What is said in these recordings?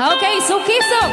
Okay, Sukisuk.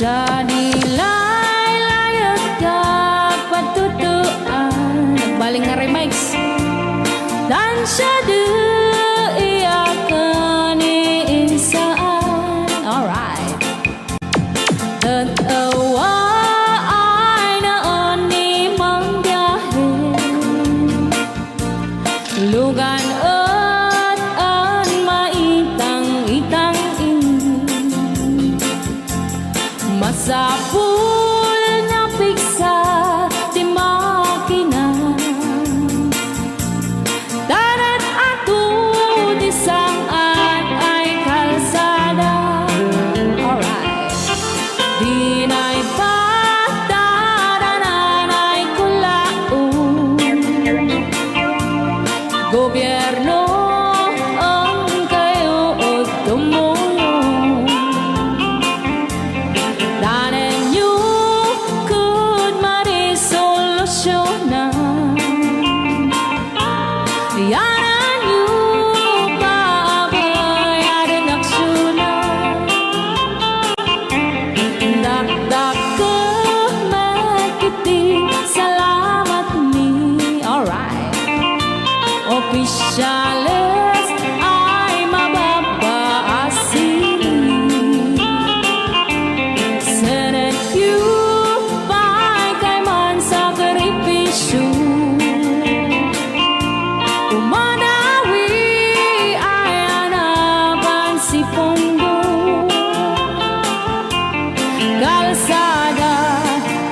Siya nilay layag kapatutuan. Nagbaling nga remix. Dan siya di iyakan iinsaan. Alright. Tatawa ay naon ni mang biyahe. Lugan at an maitang-itang masapul na piksa di makina. Darat ato di saan ay kalsada. Alright. Di na'y patadanan ay kulaon. Gobyerno ang kayo o tumulong. Danan nyo could marisolusyonan. Yanan nyo paabayaran aksyonan. Dakdak ka magkiting salamat mi. Alright. Opisyales ay mababaasin. Senate you pa'y kay man sakripisyo. Umanawi ay anapan si Pondo. Kalsada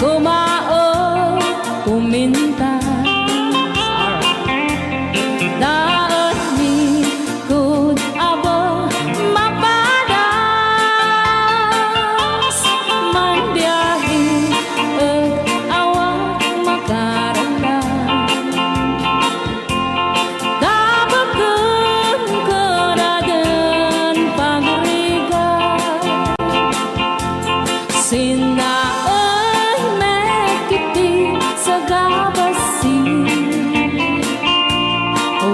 kumao kumintas. Daan ni kud abo mapadas. Man biyahe at awak makaramdam. Dabagan karagan pagrigan. Sinaay mekiti sa gabasin.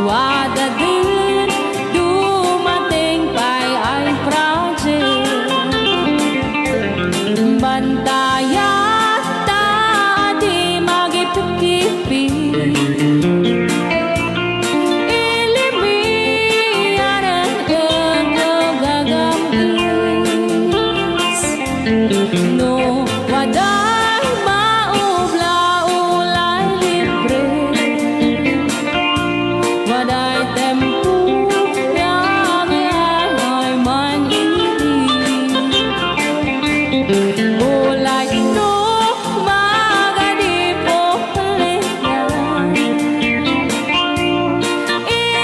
Wada din dumating pa'y ay project. Bantayan ta di magipikipi. Ilimian ang gagamis. No, waday maubla-ulay libre. Waday tempo yang ay manili. Ulay no magadipo palitan.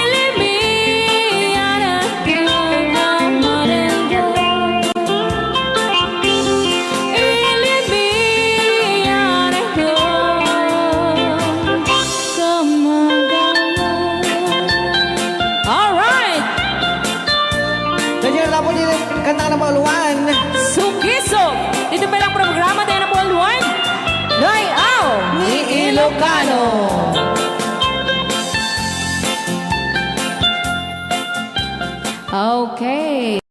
Ilimian ang kagamarenga. Ilimian ang kamagalan. Alright! Nandiyan na po din ang kanta ng mga luwan. Sukisuk! Dito pa lang programa tayo na po luwan. Layaw Ni Ilocano. Okay.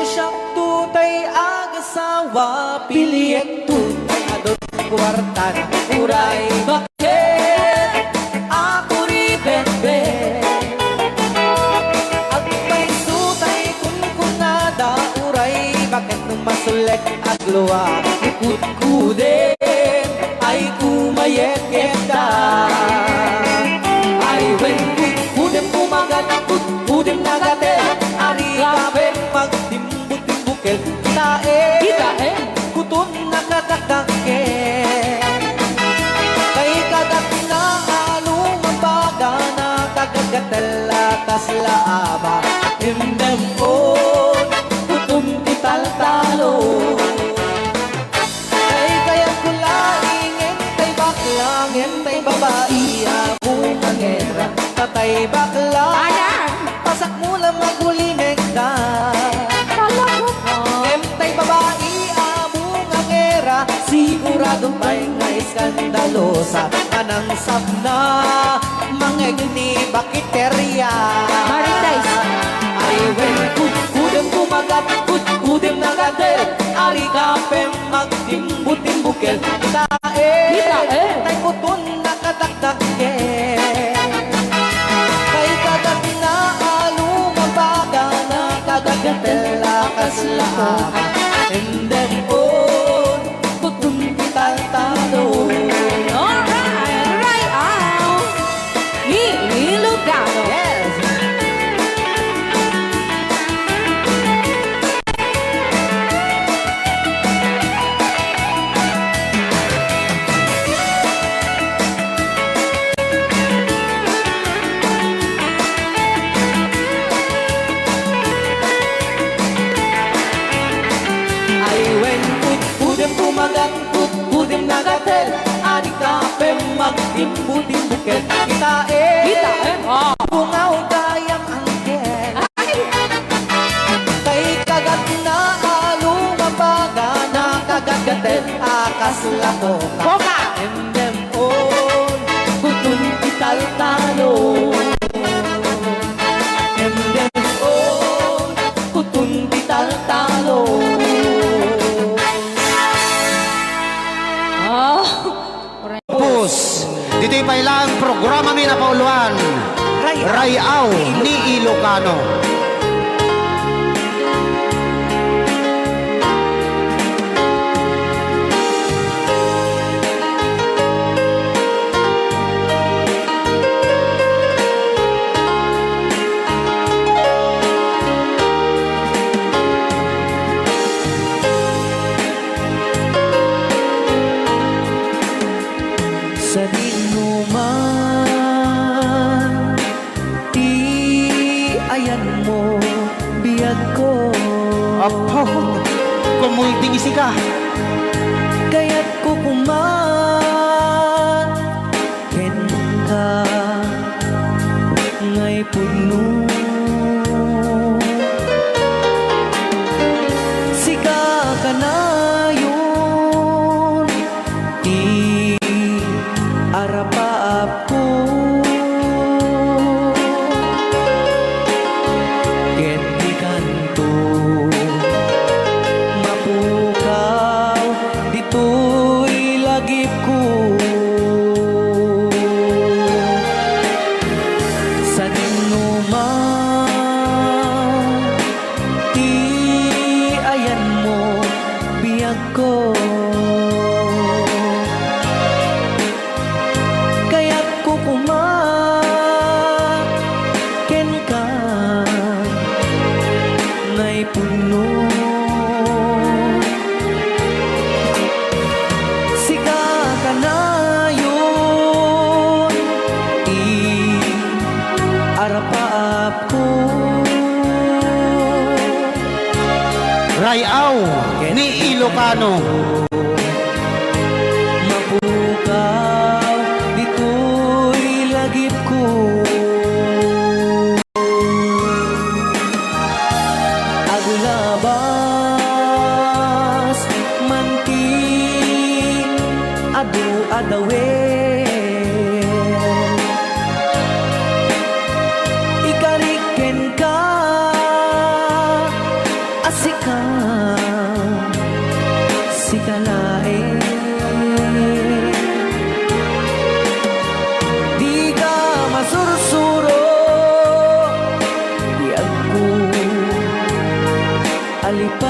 Siyang tutay agasawa, piliyek tutay adot kwarta na uray. Bakit ako ribet-bet? At may tutay kunkunada uray. Bakit nung masulek agluwa ikut-kudin ay kumayet-yeta. Ay when kut-kudin pumagan, kut-kudin naga kaslaaba Indemon Kutum tital-talo Kaya kulaing Entay baklang Entay babae Akong angera Tatay baklang Pasak mo lang magulimig ka Entay babae Among angera Sigurado may nga iskandalosa Anang sabna Mangegni bakiterya Maritais. Ay wen kudem kumagat kudem nagadel Ari kapem magdimbutin bukel Tae tay putun nakadakdakel Kay kagat na alumabaga Nakagagatel akaslaa And then on kutun tital-talo Alright out. Ni Ilocano. Yes. Ay wen kudem kumagat kudem nagatel Adik kapem magdimbutin buket Kita bungaw kayang angken Kay kagat na alumabaga Nakagagatel akaslako Boka. Endem on kutun tital-talo Endem on kutun tital-talo Oh. Pus, dito'y pailang programa mi na pauluan. Rayaw ni Ilocano. Sa dinuman Di ayan mo Biyag ko Apo, kumulting isi ka. Kaya't ko kuman Ken ka Ngay puno Sika ka na yun Di arapaap ko Ken di kanto Mapukaw Dito'y lagip ko Sa dinuman Di ayan mo Biyag ko Kaya't ko kumaken ka Ngay puno Sika ka na yun I-arapaap ko Rayaw ni Ilocano. Mapukaw Dito'y lagip ko Agulabas Manting Adu-adawen Ikariken ka Asika Sikalae Di ka masursuro Di ako alipatin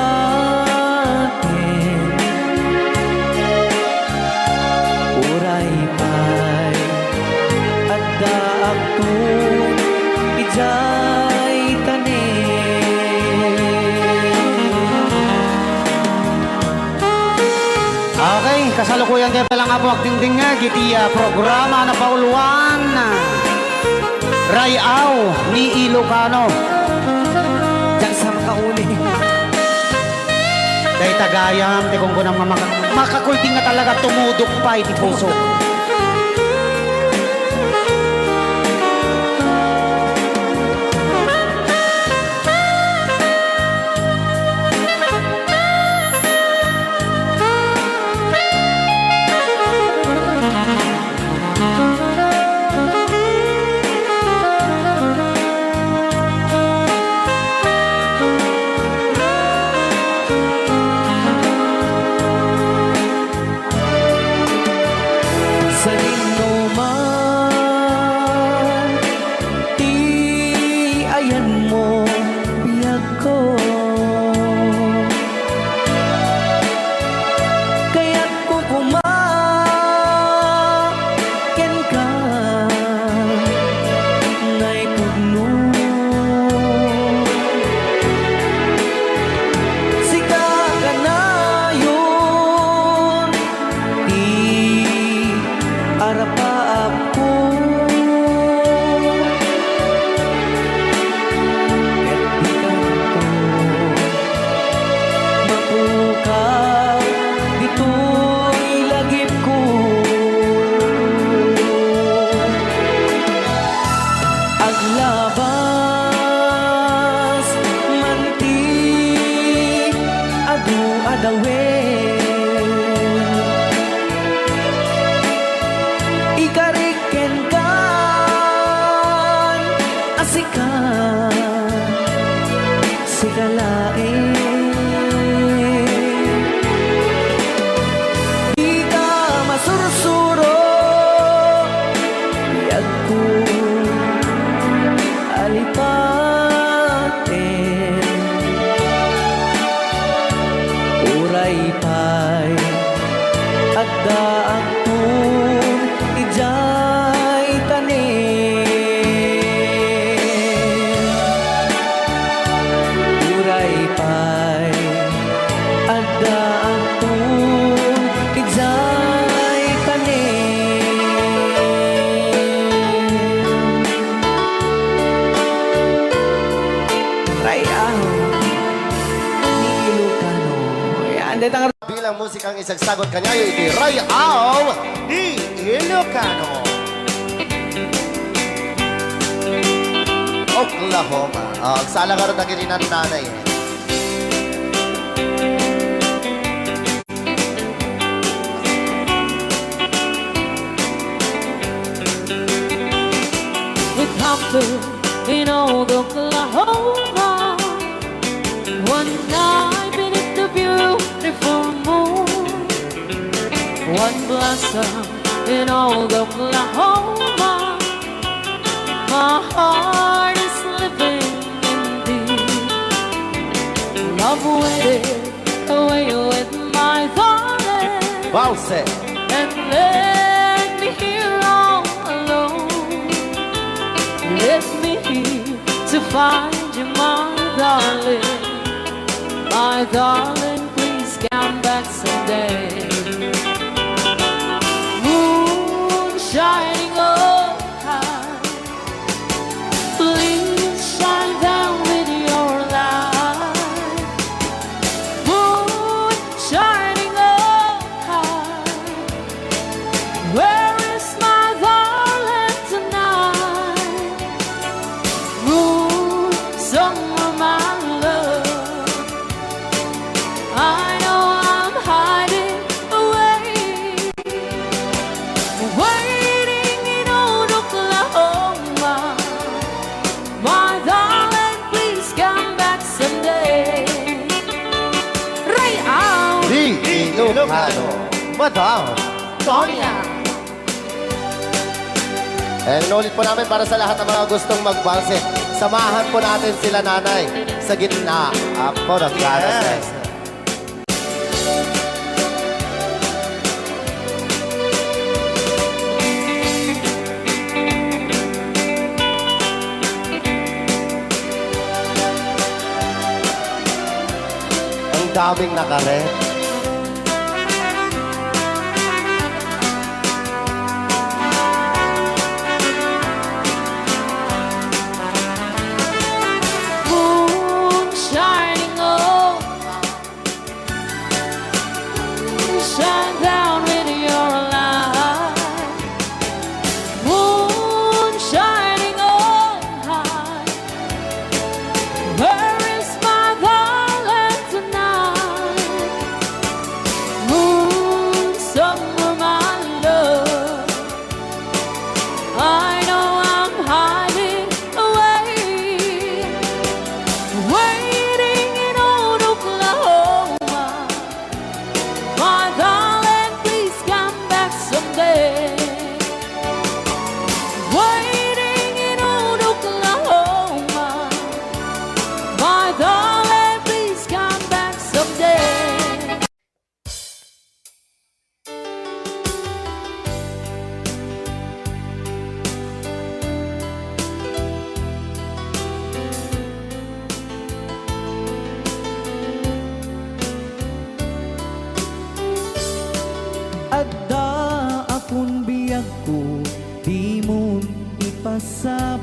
Uray pa'y at daak to Ijay Okay, kasalukuyan kayo palang apo akting nga giti programa na pauluan. Rayaw ni Ilocano. Diyan sa makauli. Dahil tagayam, di kung kunang makakulting nga talaga tumudok pa iti puso. Bilang musikang isagsagot kanya iti Rayaw ni Ilocano. Oklahoma. Agsala ka rin na kininan nanay. It happened in old Oklahoma. One night beneath the beautiful moon. One blossom in old Oklahoma. My heart is living in thee. Love waited away with my darling. Bounce. And let me here all alone. Let me here to find you, my darling. My darling, please come back someday. Moon shining oh high, please shine down with your light. Moon shining oh high, where is my darling tonight? Moon, somewhere my love, I know I'm hiding away, waiting in old Oklahoma. My darling, please come back someday. Rayaw Ni Ilocano. Madam. Sonia. And inulit po namin para sa lahat ng mga gustong magbanse. Samahan po natin sila nanay sa gitna. Apo, nagkaras. Ang daming nakaret.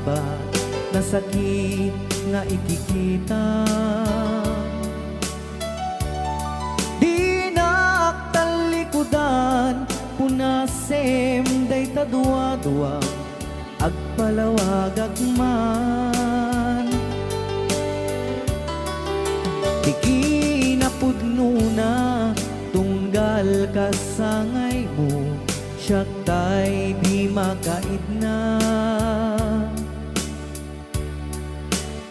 ba na sakit nga ikikita? Di naktalikudan punasem day tadwa-dwa agpalawag agman. Di kinapudno na tunggal kasangay mo, siyak tay di makait na.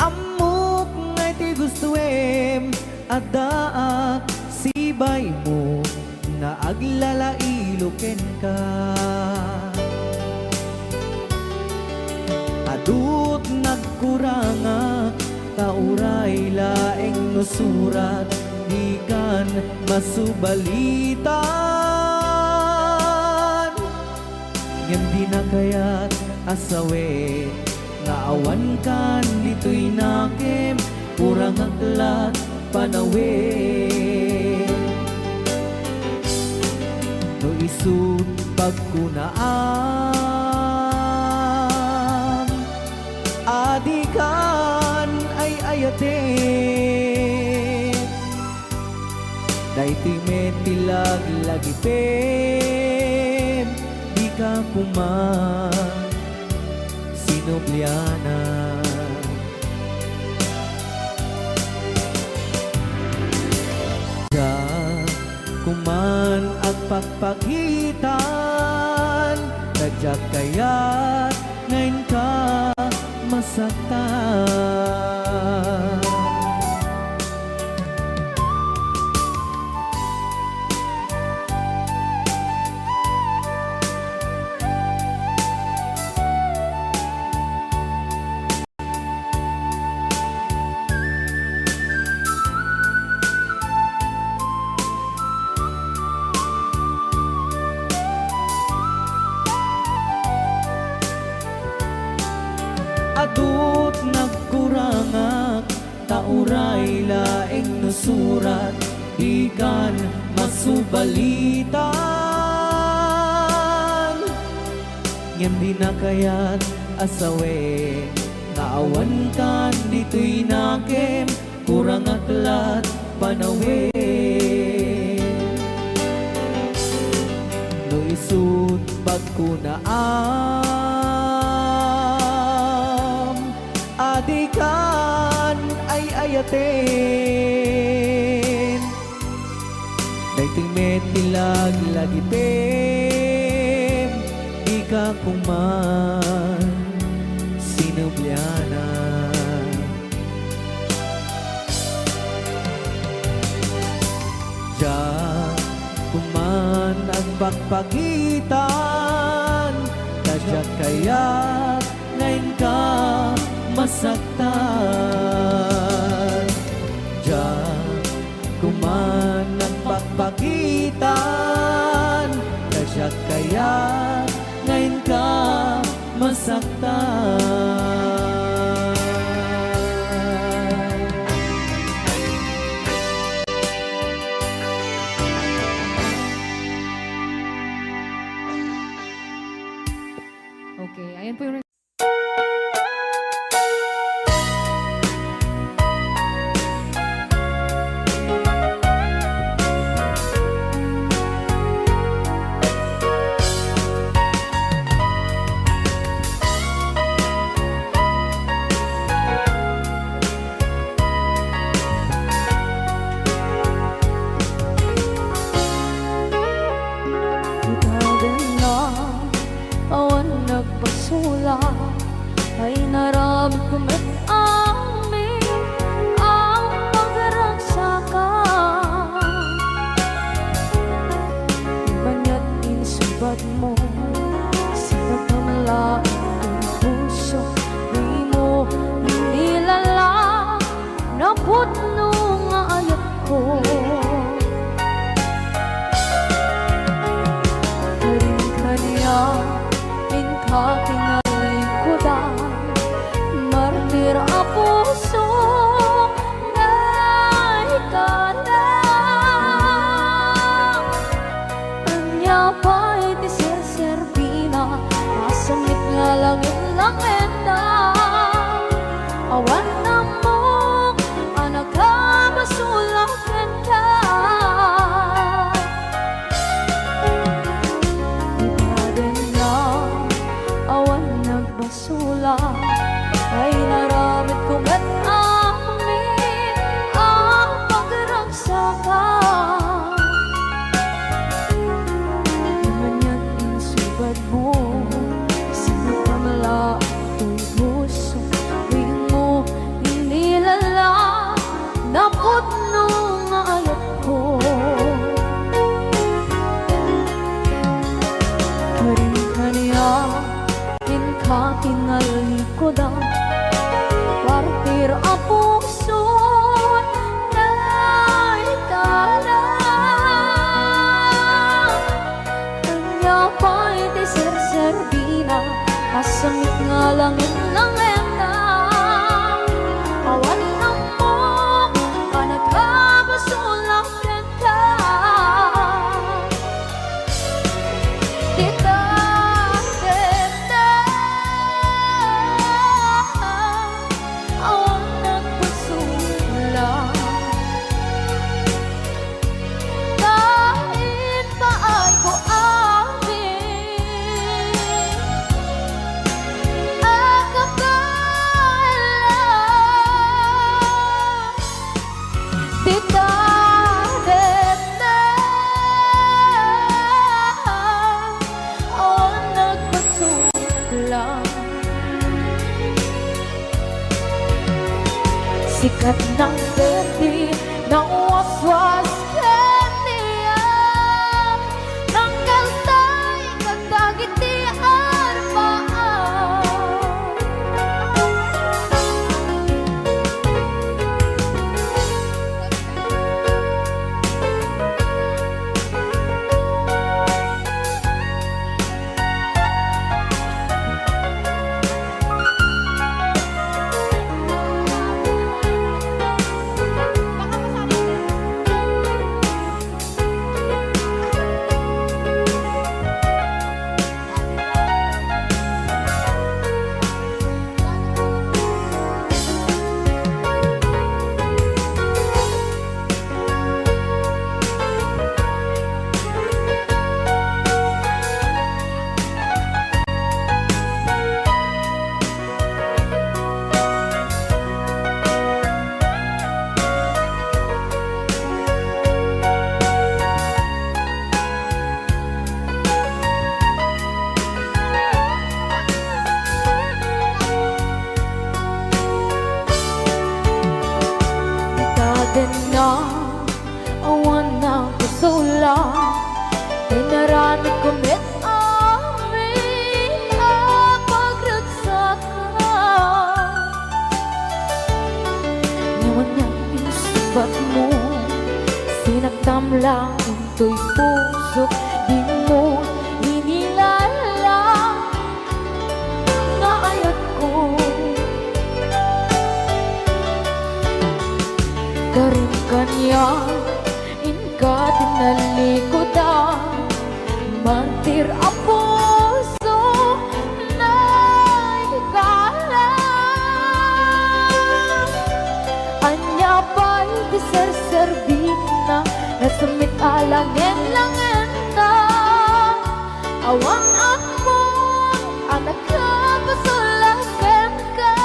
Amok ngay ti gustuem adaak sibay mo na aglalailuken ka. Adut nagkuranga tauray laeng nusurat di kan masubalitan. Ngem di na kaya't asawe nga awan kan dito'y nakem kurang aklat panawe. No isut pagkunaan adikan ay ayate dayti metilag lagipem di ka kuman sinubliana. Da kuman agpagpagitan nadyak kaya't ngayon ka masaktan. Adut nagkurangak tauray laeng nusurat ikan masubalitan. Ngem di na kaya't asawe nga awan kan dito'y nakem kurang aklat panawe. No isut pagkunaan adikan ay ayaten dayting metilag lagipem di ka kuman sinubliana. Ja kuman agpagpagitan kadyak kaya't ngayon ka masaktan. Diyan kuman ang pagpagitan kasyak kaya ngayon ka masaktan. Okay, ayan po yung ay naramit ko met amin ang pagragsakan. Banya't insubat mo sinagkamala ang puso di mo nilala na putno nga ayat ko. Karin kanya kaking alikudan martir a puso na ikalang anya pa'y ti serservina masamit nga langit-langit na pudno nga ayat ko. Kanya inka tingali ko da partir a puso na itala. Kanya pa'y tiser-serbina kasamit nga langin-langin na awan na mo ka nagkabasulang ka. Tita sikat ng berde ng waswas kaniya ng kaltay katagiti armaan. Na awan na kusula pinarami kumit amin ang pagragsakan. Ngayon niyang inusubat mo sinagtam lang into'y puso di mo hinilala nga ayat ko. Karin kanya inka tinalikodan mantir a puso na ikala. Anya pa'y diser-serbina nasamit alangin-langin na awang ako ang nagkabasulakan ka.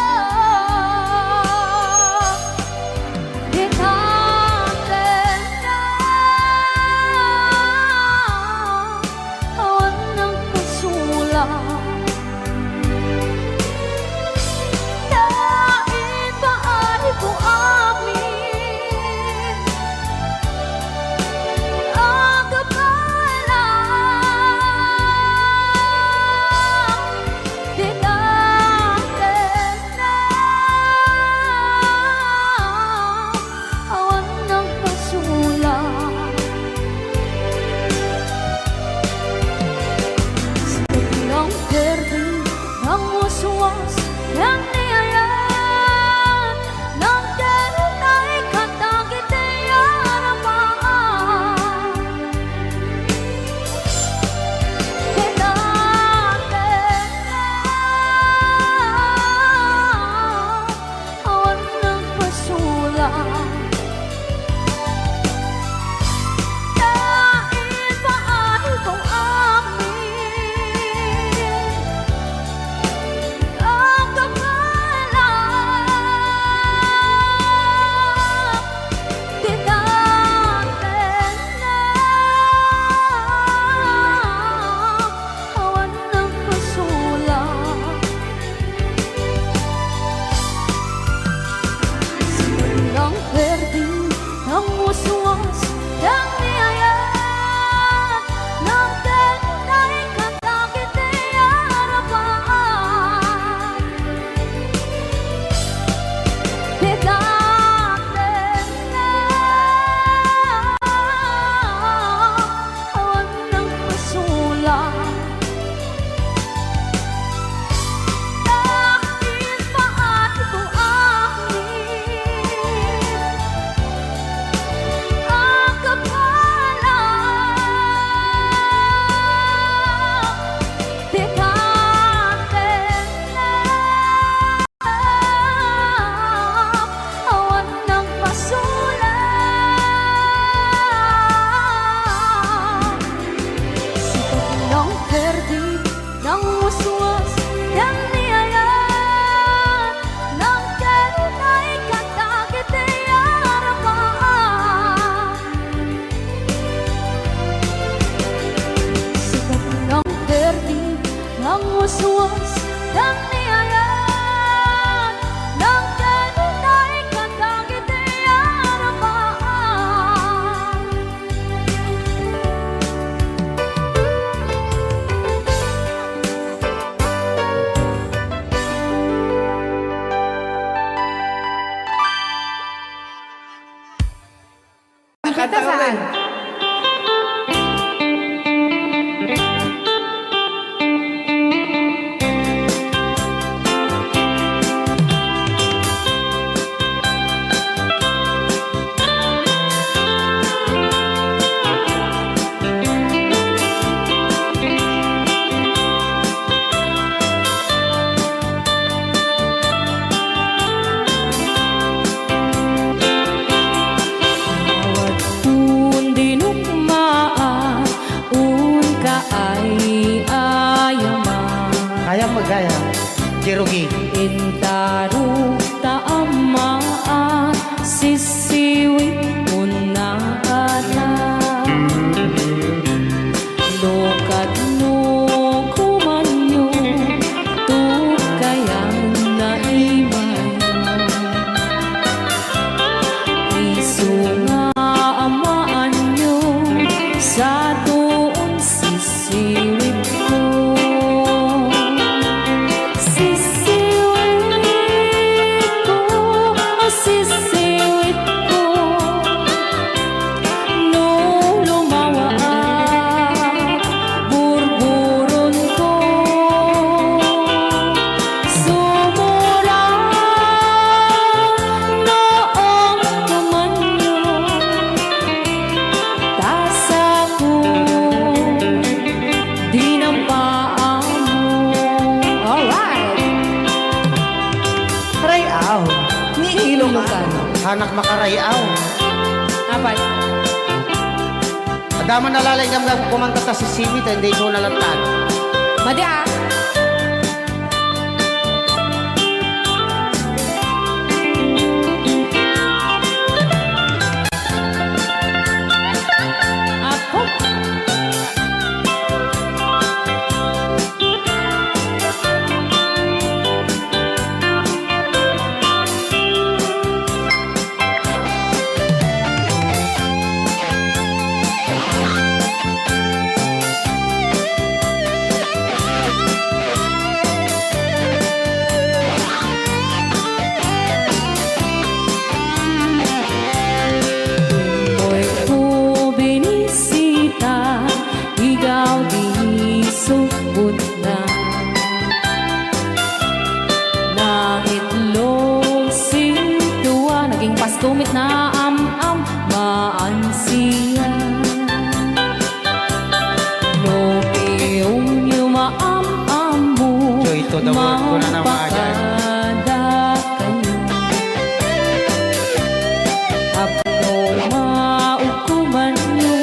Kanta ka saan? ulit. Bawat un dinugmaan, un ka ay ayaman. Kaya magaya. Jerugi. Intaro taamaan, sisiwit mo na ata. Lokad no kumanyo, tukayan na imayan. Isu nga amaan nyo, sa doon sisiwit ko. Sisiwit ko, sisiwit ko. No lumawa burburon ko. Sumura noong kumanyo, tasa ko dinampaan mo. Alright! Rayaw. Ni Ilocano. Anak makarayaw. Apat. Adama nalalay nga kumanta ta si Simit, hindi ko nalatan. Madi ah! Ako? Mo'y ko binisita, ikaw di sukot na. Naitlog sintuwa, naging pastumit na am-am, maansiya. No piyong yumaam-am mo, Joy to the world ko na naman. magpakada kayo. Apno maukuman nyo,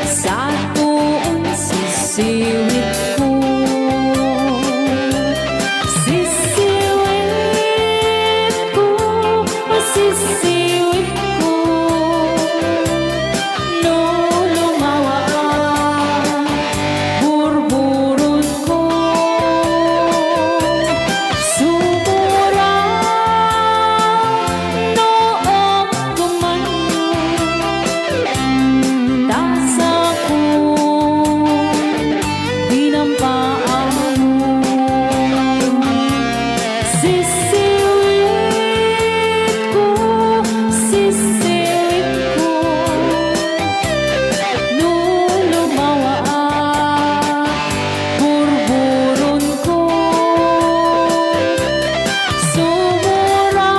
sa tuon sisiwit ko. Sisiwit ko, sisiwit ko. No lumawa burburon ko. Sumura noong kumanyo, tasa ko dinampaan mo. Sisiwit ko, sisiwit ko. No lumawa burburon ko. Sumura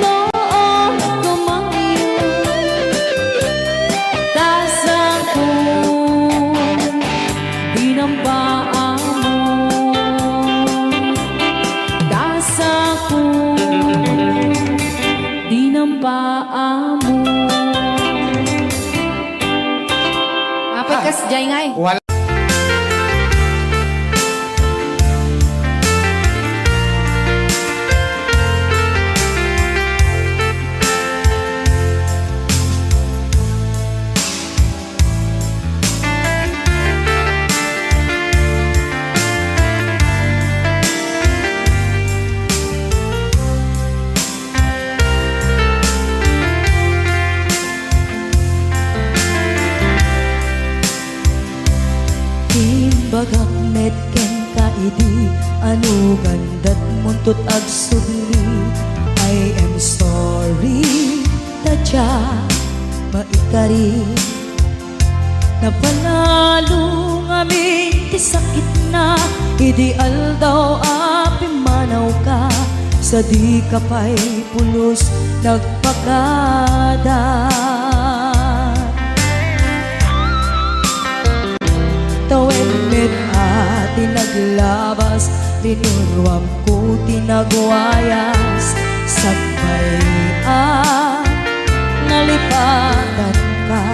noong kumanyo, tasa ko dinampaan mo. Tasa ko dinampaan mo. Apat kas jay ngay. Wala. Bagak met ken kaidi anu gandat muntut ag sudli I am sorry taja rin. Napanalo ngamin ti sakit na, ideal daw api manaw ka, sa di ka pa'y pulos nagpakada. Tawen met ati naglabas, tinuruam ko tinagwayas, sagbayan nalipatan ka.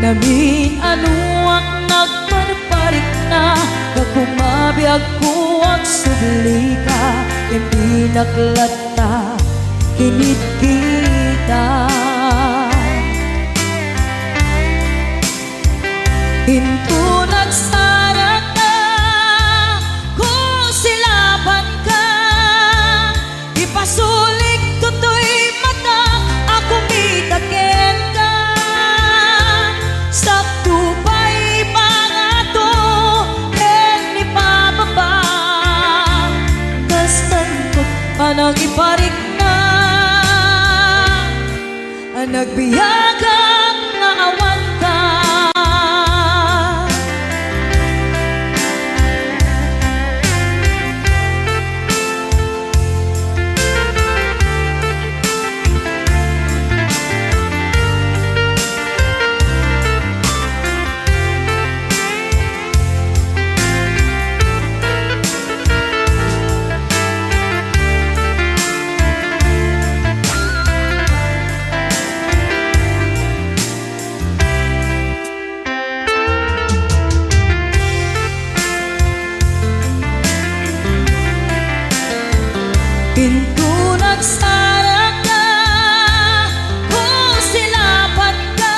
Namin ano ang nagparparik na, nagkumabiyag ko ang subli ka, hindi naklata, kinit kita. Hinto nagsarap na, kusilapan ka, ipasulik tutoy mata, ako mitakin ka. Sakto pa'y pangato, ni pababa, kastan ko panang iparik na, ang nagbiyagang naawan ka. Pinto nagsara ka, kusilapan ka,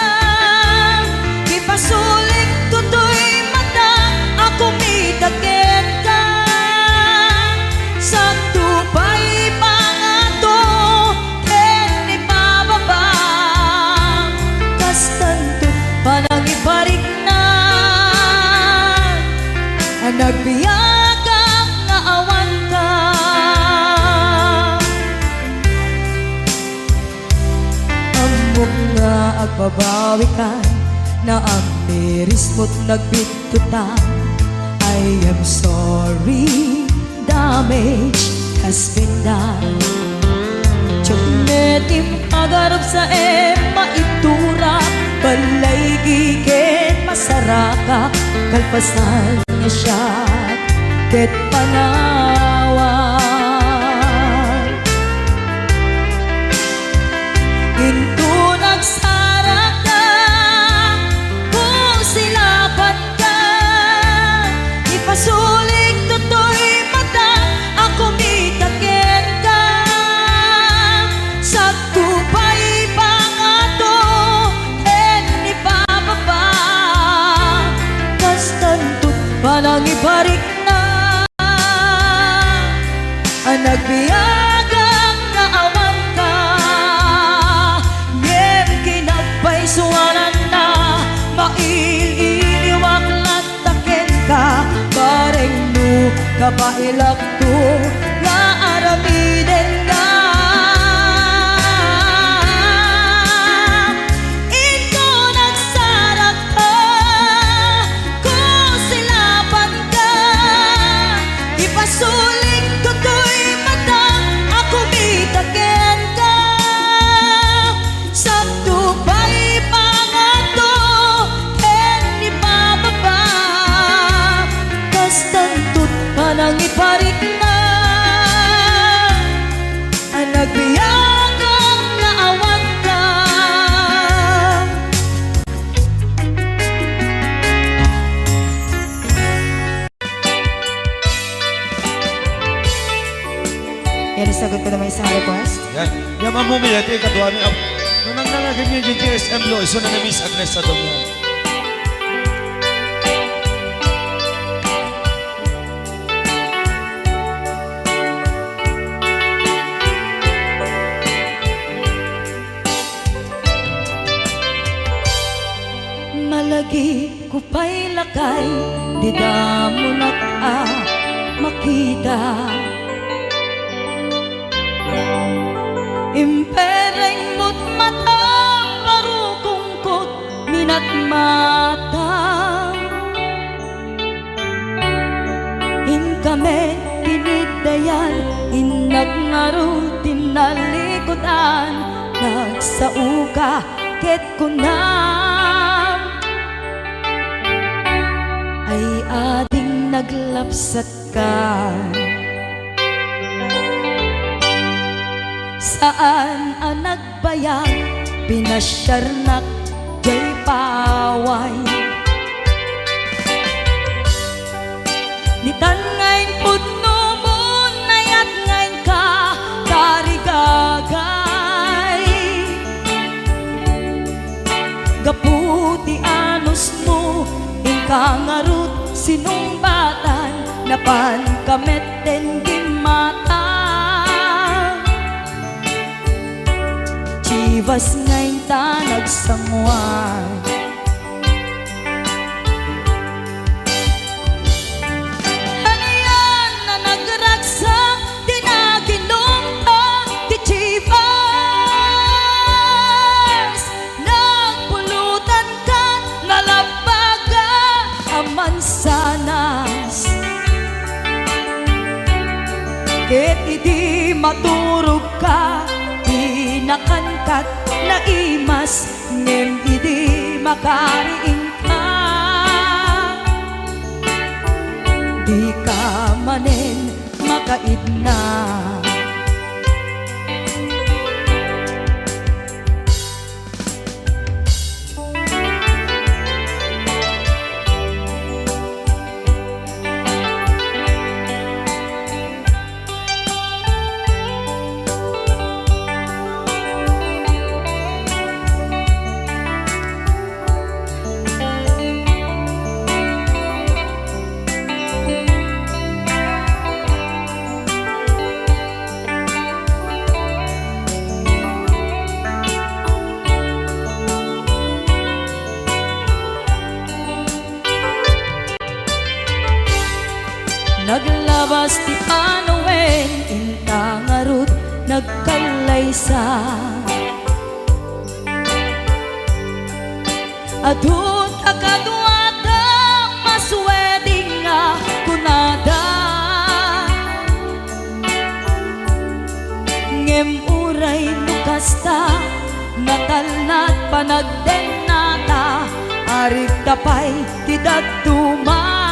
ipasulik tutoy mata, ako mitakin ka. Sakto pa'y pangato, ni pababa, kastanto panang iparik na, ang nagbiyagang naawan ka. Nga agbabawi ka, na ang miris mo't nagbitutan. I am sorry, damage has been done. Tiyagnetim agarap sa maitura, balay gigit masaraka, kalpasan niya siya, ket panawan. Hinto nagsara ka, kusilapan ka, ipasulik tutoy mata, ako mitakin ka. Sakto pa'y pangato, ni pababa, kastanto panang ibarik na, ang nagbiyagang naawan ka. Suwanan na, maililiwak lantakin ka, pareng no, kapailak to, nga aramiden ka. Ito nagsarak ka, kusilapan ka, ipasulik tutoy mata, ako mitakin ka. Sakto pa'y pangato, ni pababa, kastantot panang iparik na, ang nagbiyagang naawan ka. Yan, isagot ko naman isang request. Yan. Yan mamumili. Ito yung katuwa niya. Nung nangalagay niya yung GSM lo, iso na Miss Agnes sa dong yan. Malagi ko pa'y lakay, di damo makita. Impereng mo't mata, paru at mata. In kami pinigdayan, inag ngaro tinalikutan, nagsauka ket kunam ay ading naglapsat ka. Saan ang nagbayag, pinasyarnak jay paway. Nitan ngayon putno mo, nayat ngayon ka tarigagay. Gaputi anus mo, ingkangarut sinumbatan, napan kameten gimata. Chivas ngayon ta nagsangwan, ano yan na nagragsak, di na ginumpa, di Chivas. Nagpulutan ka, nalabaga ang mansanas, ket idi maturog ka, nakankat na imas, ngem idi makariing ka. Di ka manen makaidna, naglabas ti Panoen, intangarut nagkalaysa. Adun akadwata masweding nga kunada, ngem uray nukasta, natalnat panagdenata, arig tapay ti daduma.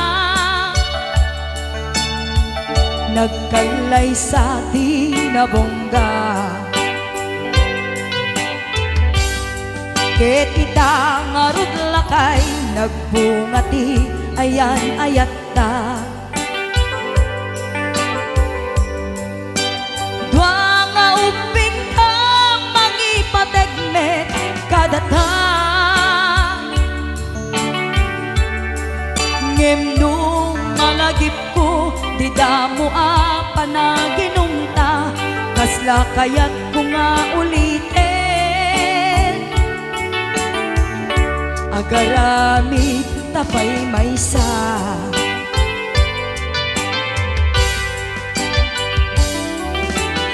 Nagkalay sa tinabongga, ket itangarut lakay, nagbungati ayan ayat ta. Dua nga uping ka mangipategmet kadata, ngem nung malagip ko, di damo panaginumta, kasla kayat ko nga ulitin. Agaramid tapay maysa,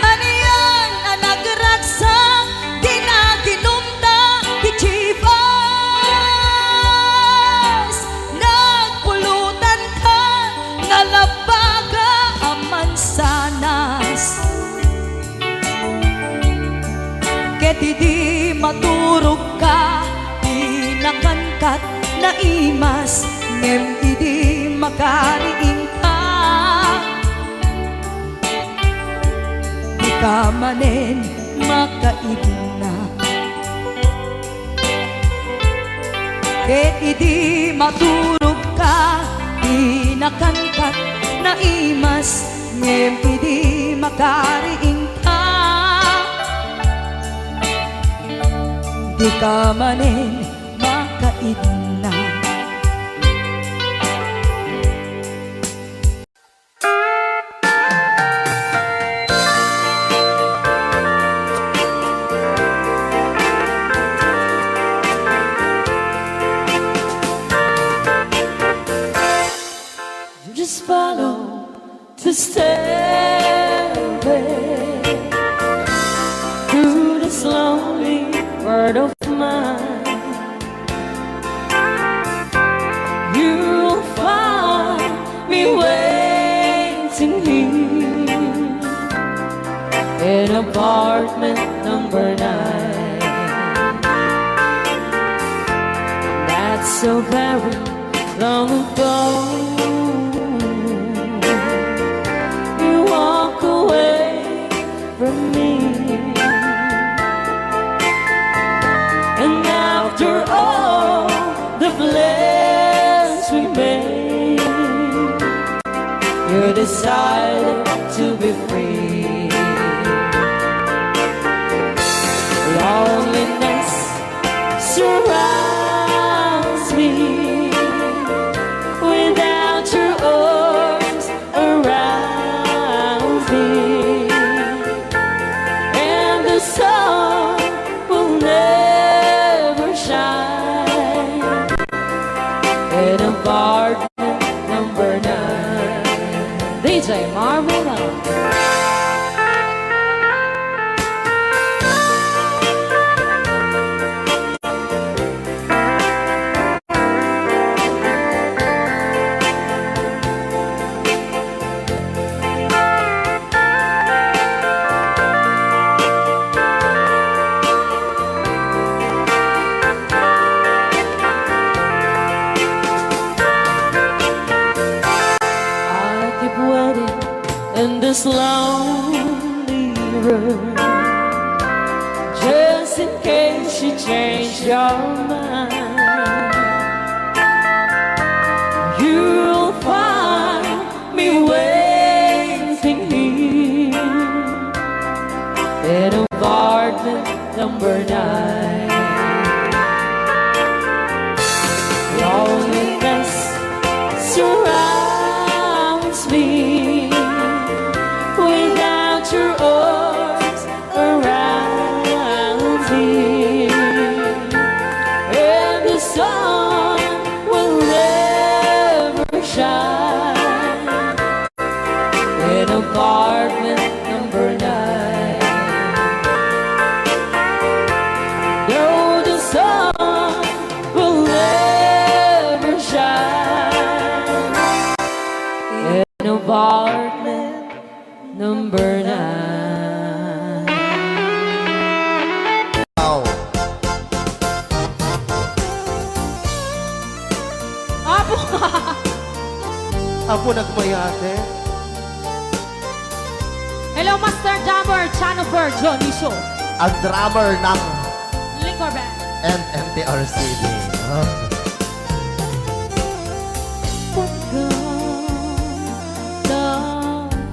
ano yan ang nagragsak, di na ginumta, di Chivas. Nagpulutan ka, nalabaga ang mansanas, ket idi maturog ka, di nakankat na imas, ngem idi makariing ka. Di ka manen makaidna, ket idi maturog ka, di nakankat na imas, ngem idi makariing ka. Di ka manen makaidna. Just follow the stairway through this lonely world of mine. apartment number 9. That's so very long ago. You walk away from me, and after all the plans we made, you decided to be free. Loneliness surrounds me without your arms around me, and the sun will never shine in apartment number 9. DJ Marvela. In this lonely room, just in case you change your mind, you'll find me waiting here in apartment number 9. Loneliness surrounds me without your arms around me, and the sun will never shine in apartment number 9. No, the sun will never shine in apartment number 9. Wow. Apo! Apo nagmayate. Hello, Master Jammer, Chanover, Johnny Show, Ang drummer ng Liquor Band. MMTRCB.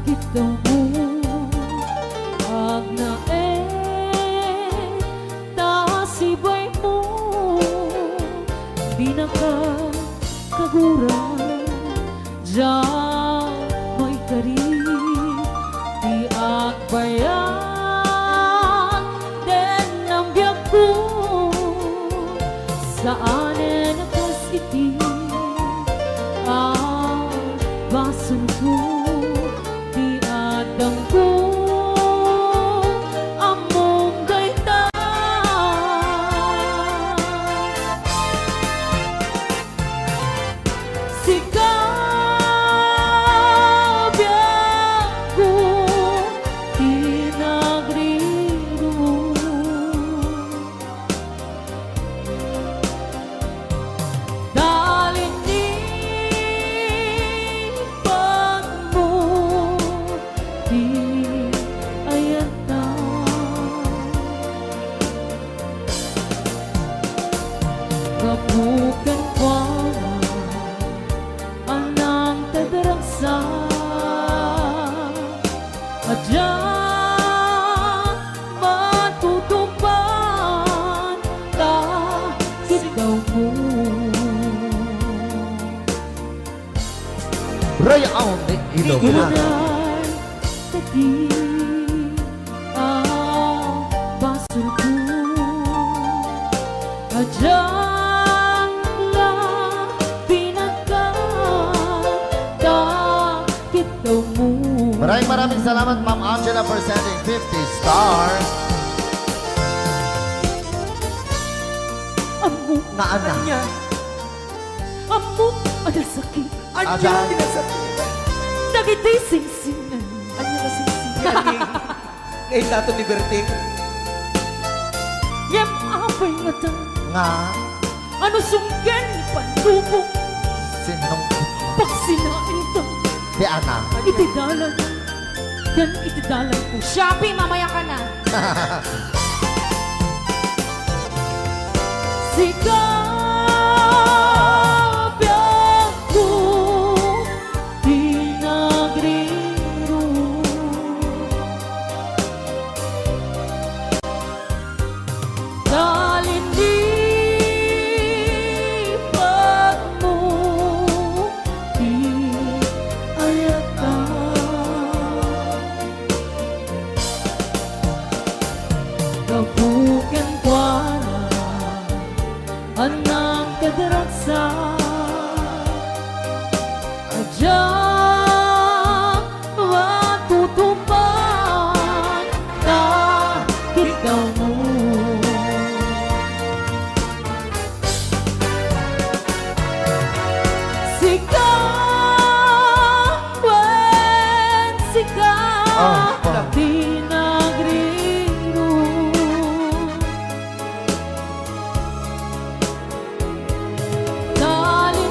Kiddaw mo agnae tasibay mo binakagura diyan mo'y kari di agbayan den ang biyak ko saanin akas iti ang basun ko dangko among gaita sikabyan ko tinagriro dalin ni pag mo di ayan na kapukan ko anang tadarangsa at diyan matutupan ta sigaw mo. Raya ang Ilocano. Ilocano tadi ang basur ko adyan la pinagkakitaw mo. Maraming salamat, Ma'am Angela, for sending 50 stars. Amo Naana. amo ada sakit Ajan. nagitay singsingan Ano na singsingan Ngayon nato ni Berting. Ngem apay nga ta. Nga, Ano sunggen ni pandubong. sinong Pag sinain ta. di Ana. Itidalan. Yan itidalan ko. Shopee, mamaya ka na. Sikap ako pinagriro. Dahil lipat mo di ayata. Kabukan kwa na anang kadaraksa Adyang matutupan na Kiddaw mo. Sigaw, wen sigaw, pinagriro. Dahil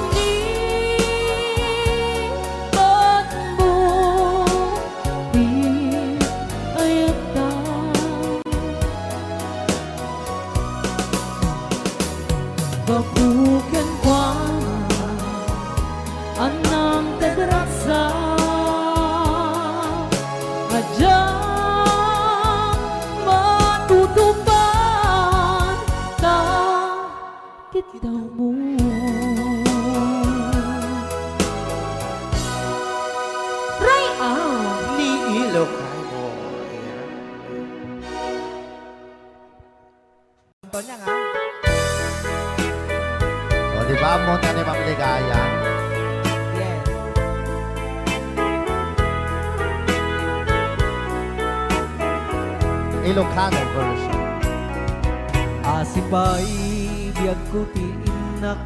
lipat mo di ayata. Babukan kwa anang tagrasa Adyang matutupan ta Kiddaw mo. Right out! Ni Ilocano. Ito niya nga. O, di ba mo na ni Ma'am Ligaya? Yes. Ilocano version. Asipay biyag ko ti inak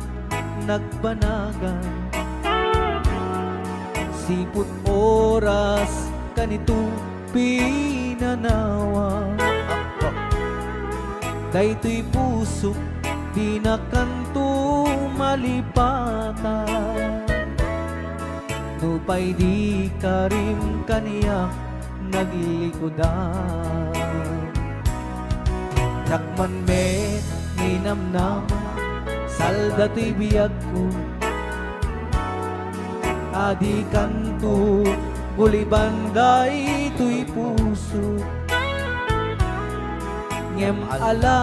nagbanagan. Siput oras kanito pinanawa. Daytoy puso di na kanto malipatan. Nupay di karim kaniya naglikodan. Nakman me ninamnam salda to'y biyag ko. Adi kanto gulibanday to'y puso. Ngem ala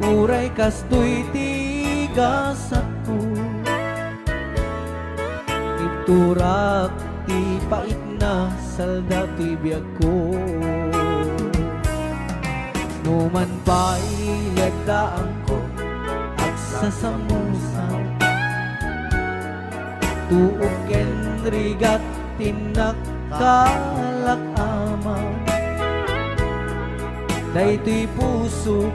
uray kastoy tigas ako. Iturak ti pait na salda to'y biyag ko. Numan pa'y lagdaan ko at sasamusan. Tuok ken rigat tinakkalak ama. Daytoy puso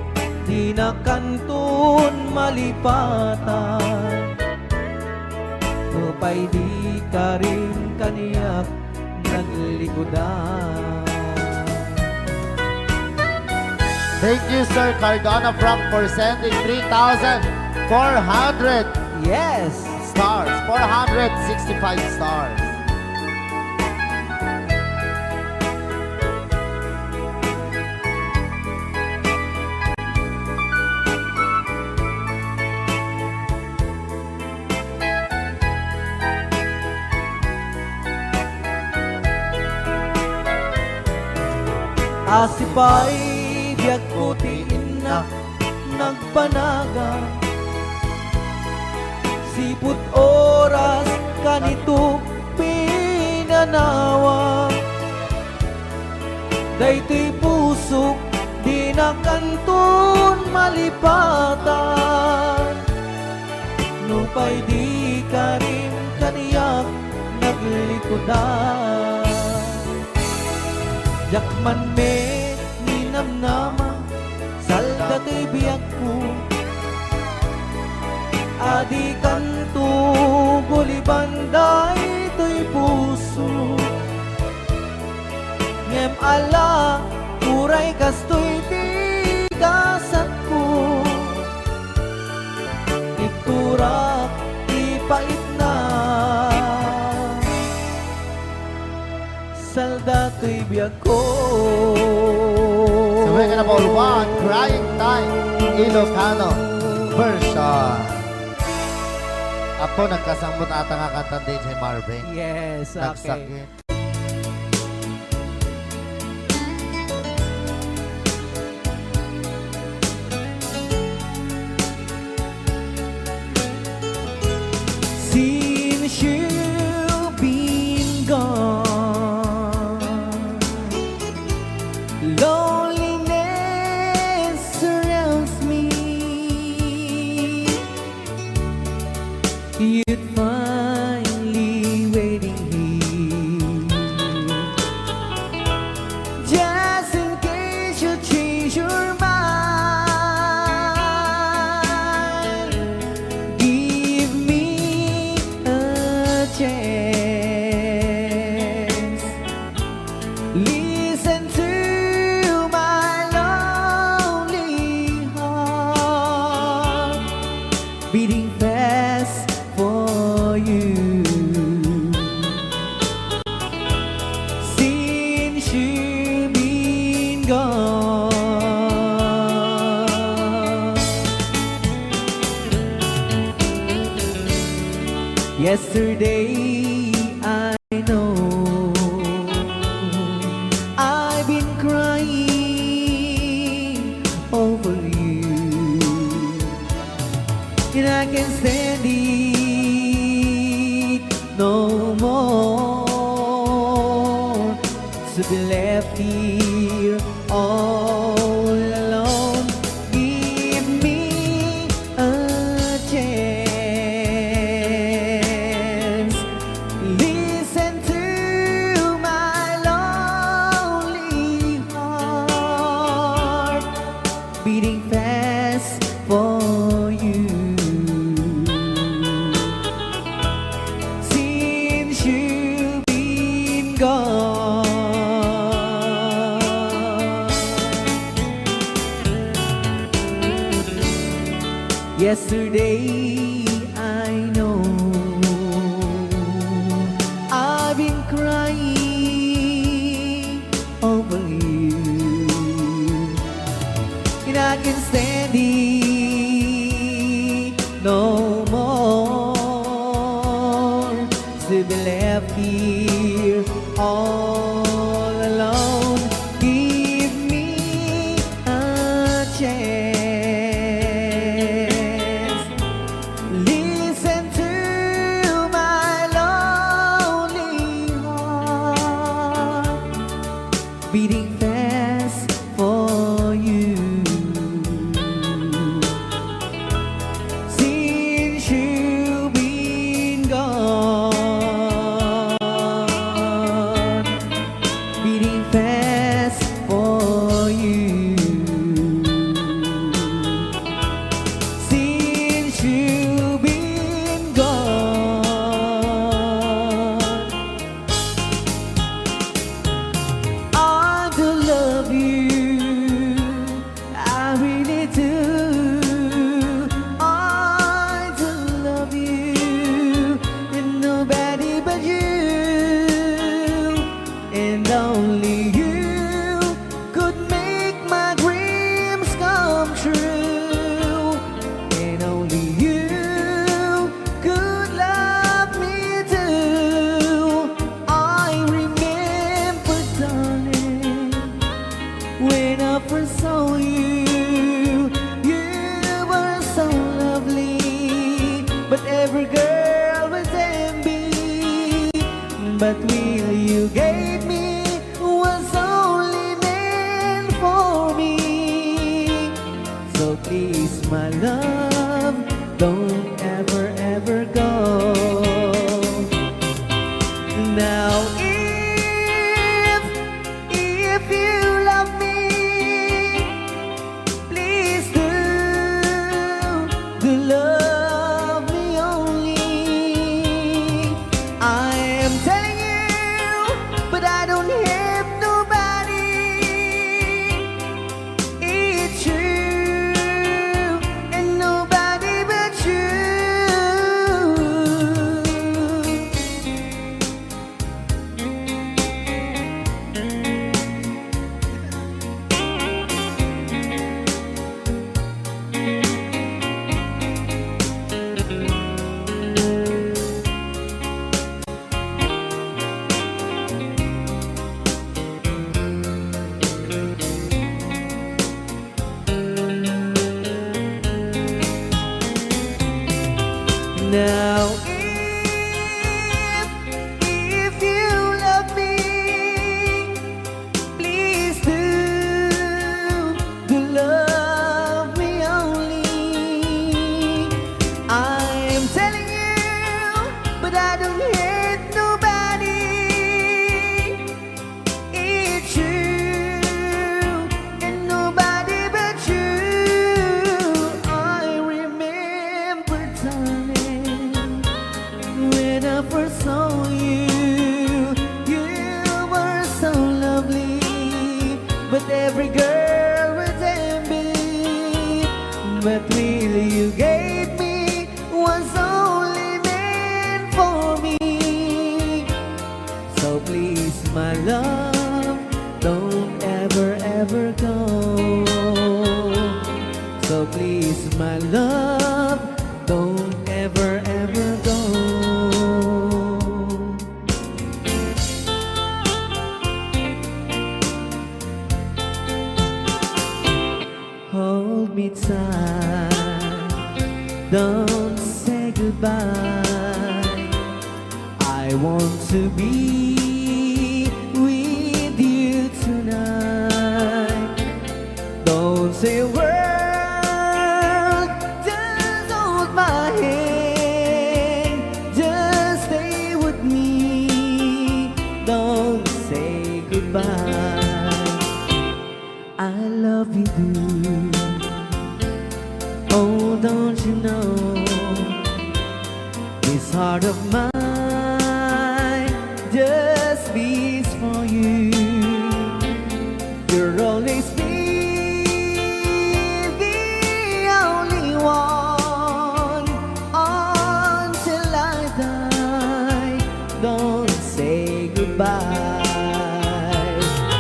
di na kanton malipatan. Upay di ka rin kaniyak naglikodan. Thank you, Sir Cardona Frank, for sending 3,400 Yes! stars. 465 stars. Asipay biyag ko ti inak nagpanaga. Siput oras kanito pinanawa. Daytoy pusok di na kanton malipatan. Nupay di ka rin kaniyak naglikodan. Yakman me ninamnama salda to'y biyag ko. Adi kanto gulibanday to'y puso. Ngem ala kastoy tigasat ko. Iturak ipait na salda to'y biyag ko. So we're gonna ball one, Crying Time, Ilocano version. Apo, nagkasambot ata nga kanta din si Marvin. Yes, okay. Nagsakit. Since you've been gone, loneliness surrounds me. You'd finally waiting here, just in case you change your mind. Give me a chance. Listen to my lonely heart beating fast for you. Since you've been gone, yesterday I know I've been crying over you, and I can't stand it no more to be left here all alone. Give me a chance. Listen to my lonely heart beating fast for you. Since you've been gone, yesterday I know I've been crying over you, and I can't stand it no more to be left here all alone. Give me a chance. Listen to my lonely heart beating fast for you. Since you've been gone, beating fast for you. Since you've been gone, I do love you, I really do. I do love you, and nobody but you, and only you could make my dreams come true, and only you could love me too. I remember, darling, when I first saw you, you were so lovely, but every girl was envy. But will you gave me was only meant for me. So please, my love, don't ever, ever go. Now if you love me, please do love me only. I am telling you, but I don't have nobody the thrill you gave me was only meant for me. So please, my love, don't ever, ever go. So please, my love, don't ever, ever go. Hold me tight, don't say goodbye. I want to be with you tonight. Don't say a word, just hold my hand. Just stay with me, don't say goodbye. I love you, dude. Oh, don't you know, this heart of mine just beats for you. You'll always be the only one until I die. Don't say goodbye.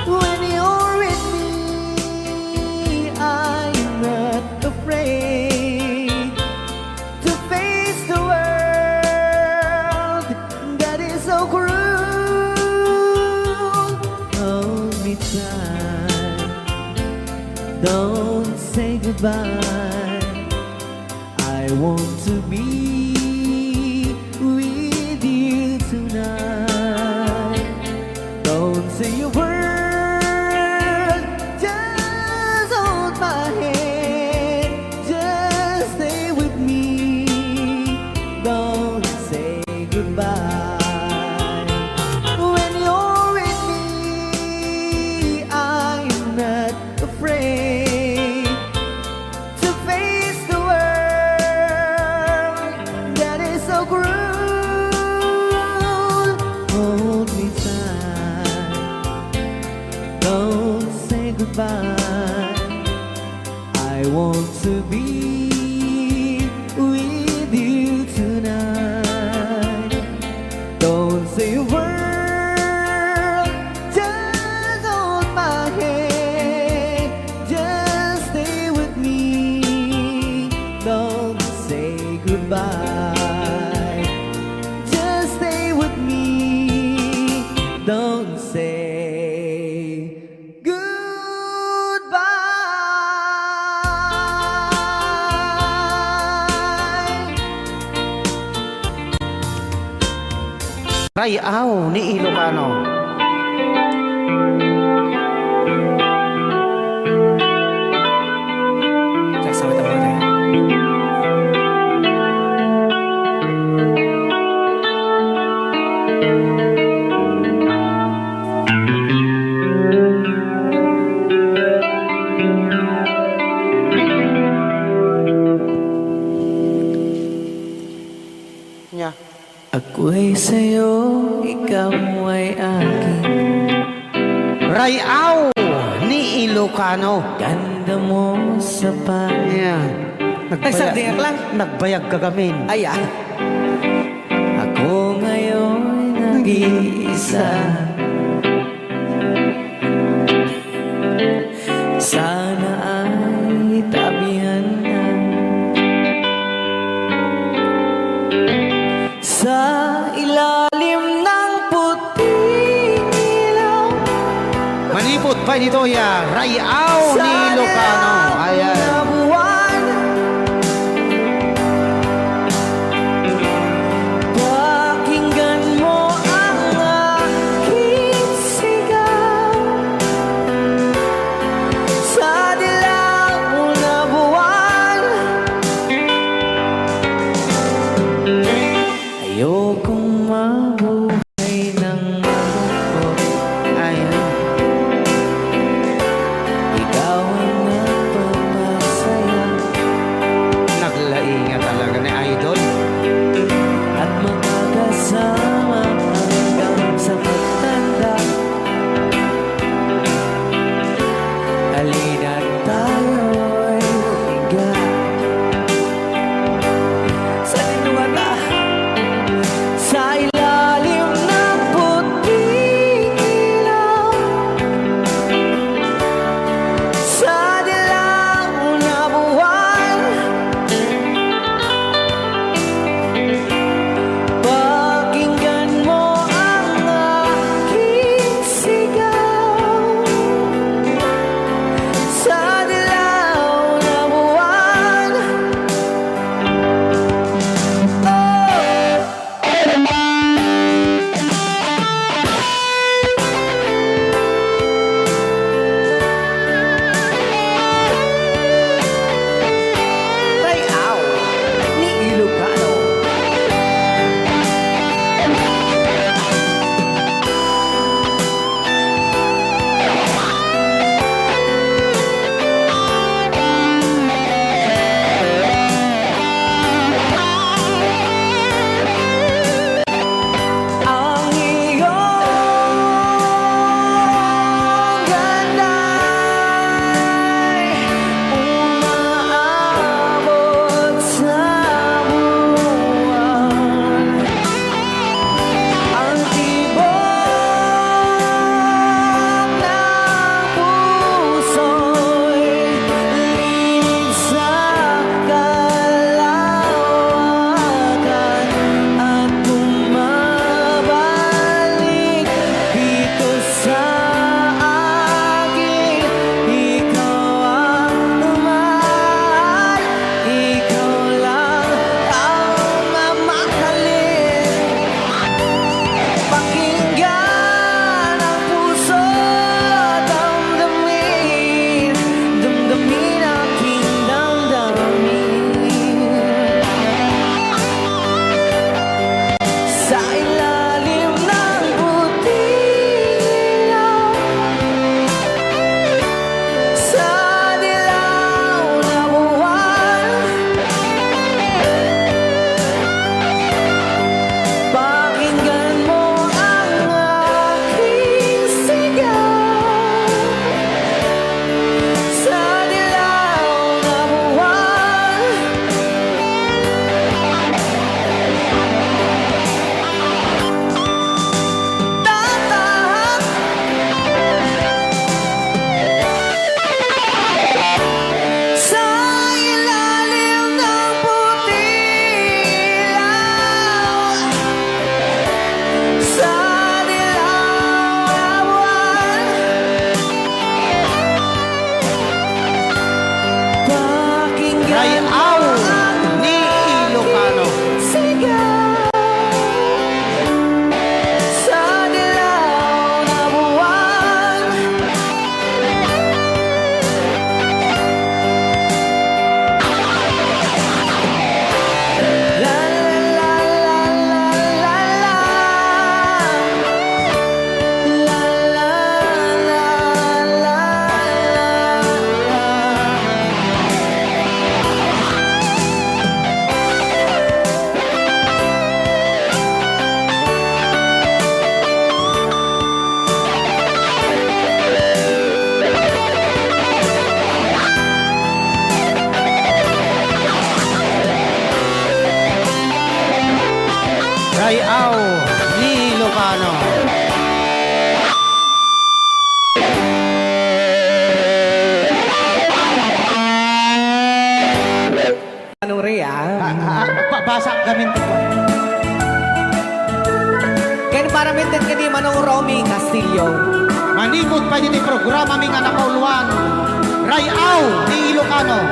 When you're with me, I'm not afraid to face the world that is so cruel. Hold me tight, don't say goodbye. I want to be with you tonight. Don't say a word, just hold my hand. Just stay with me, don't say goodbye. When you're with me, I'm not afraid to face the world that is so cruel. Hold me tight, don't say goodbye. I want to be with you tonight. Don't say a word, just hold my hand. Just stay with me, don't say goodbye. Just stay with me, don't say goodbye. Rayaw ni Ilocano. Sagsawit ako tayo. Nya. Ako'y sa'yo, ikaw ay akin. Rayaw ni Ilocano. Ganda mo sa Yan. Nagsabihan lang. Nagbayag kagamin. Ayan. Ako ngayon nag-iisa. Sana ay tabihan na sa ilalim ng puting ilaw. Manipot pa dito ya. Rayaw ni Ilocano. Ayan. Pakinggan mo ang aking sigaw sa dilaw na buwan. Ayokong mabuhay ng malungkot. Ayan. Ikaw ang Rayaw ni Ilocano. Anong Rhea? Basa gamin ko. Kaya para mintin ka ni Manong Romy Castillo. Manipot pa yun yung programa ming anak kauluan. Rayaw ni Ilocano.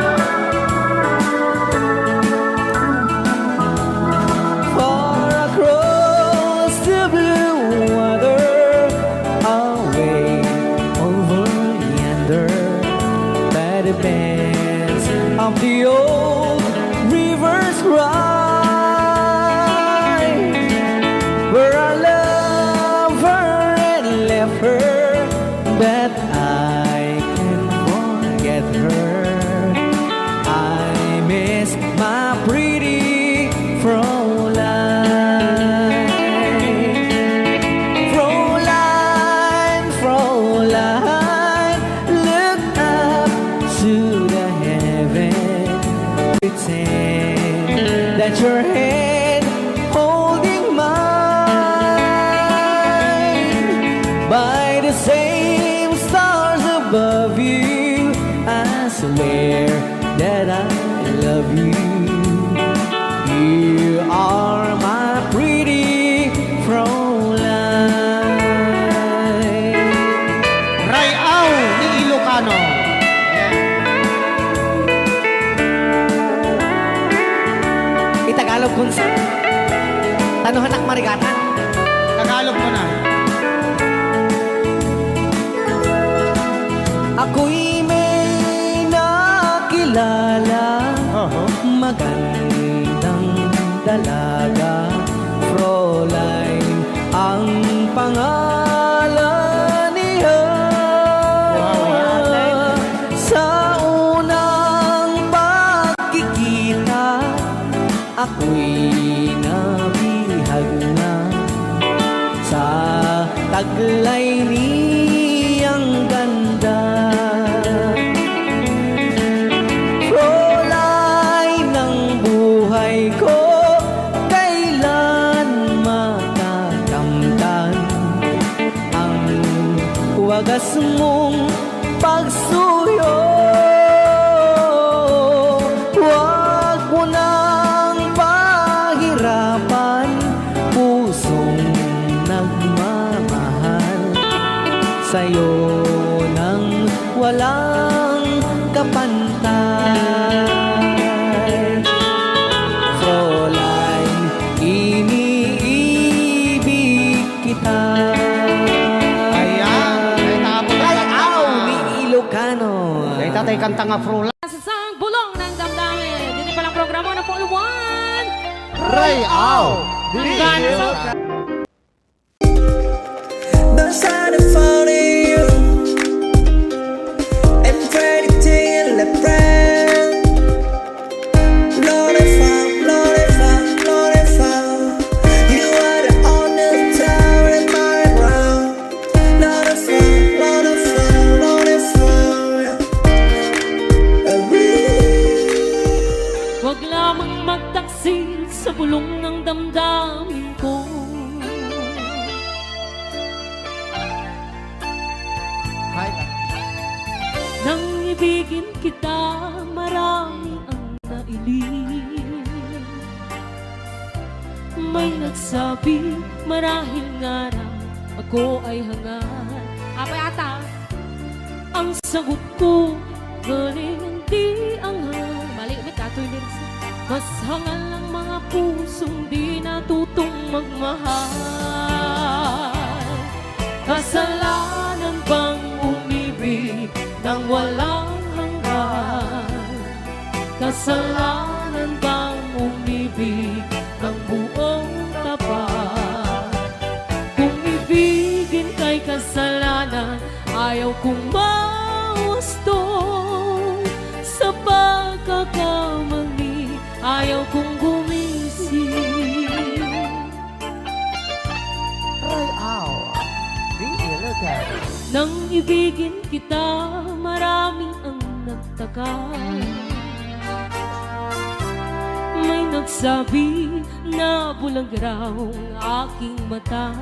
Far across the blue water, away over yonder, by the banks of the old rivers ride, where I love her and left her, but I can't forget her. I miss my pretty Fräulein. Fräulein, Fräulein, look up to the heaven. Pretend that your hand holding mine. By the same stars above you, I swear that I love you. You are my pretty Fräulein. Rayaw ni Ilocano. Itagalog kung sa tanuhan ak marigatan. Tagalog mo na. Ako'y may nakilala, magandang dalaga, Fräulein ang pangalan niya. Sa unang pagkikita, ako'y nabihag na sa taglay niyang ganda. Fräulein ng buhay ko, kailan matakamtan ang wagas mong pagsuyo. Huwag mo nang pahirapan pusong nagmamahal sa'yo nang walang kapantay. Fräulein, iniibig kita. Ayan. Rayaw ni Ilocano. Kaya tatay kanta nga Fräulein. Sa sang bulong ng damdamin. Dito palang programa na po iwan. Rayaw ni Ilocano. Those are the phone you and pretty till the brand. Lord, if you are the only tower in my round. Lord, if Huwag lamang magtaksil sa bulong ng damdamin ko. Nang ibigin kita, marami ang nailing. May nagsabi, marahil nga raw ako ay hangal. Apay ata, ang sagot ko, galing hindi anghal. Mali, may katoy lyrics. Mas hangal ang mga pusong di natutong magmahal. Kasalanan bang umibig nang walang hanggan? Kasalanan bang umibig ng buong tapat? Kung ibigin kay kasalanan, ayaw kong mahusto. Sa pagkakamali, ayaw kong gumising. Rayaw ni Ilocano. Nang ibigin kita, marami ang nagtaka. May nagsabi nabulag raw ang aking mata.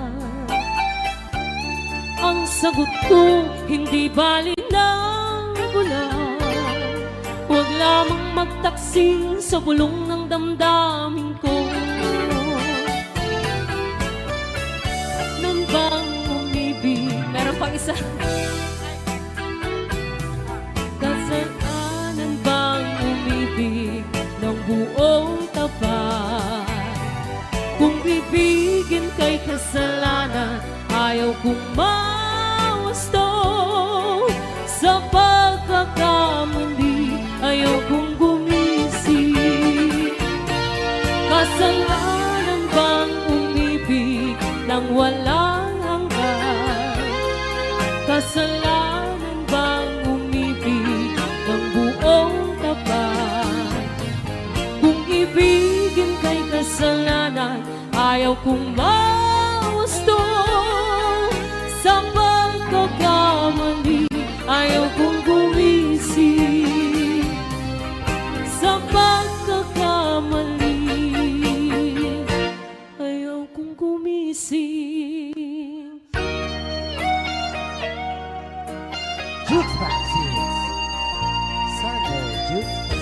Ang sagot ko, hindi bali ng bula. Huwag lamang magtaksil sa bulong ng damdamin ko. Nang bang umibig, meron pang isa. Kasalanan bang umibig ng buong tapat? Kung ibigin kay kasalanan, ayaw kong mawasto. Sa pagkakamali, ayaw kong gumising. Kasalanan bang umibig nang walang hanggan? Kasalanan bang umibig ng buong tapat? Kung ibigin kay kasalanan, ayaw kong mawasto. Sa pagkakamali, ayaw kong gumising. Sa pagkakamali, ayaw kong gumising. Jukebox is Sunday Jukebox.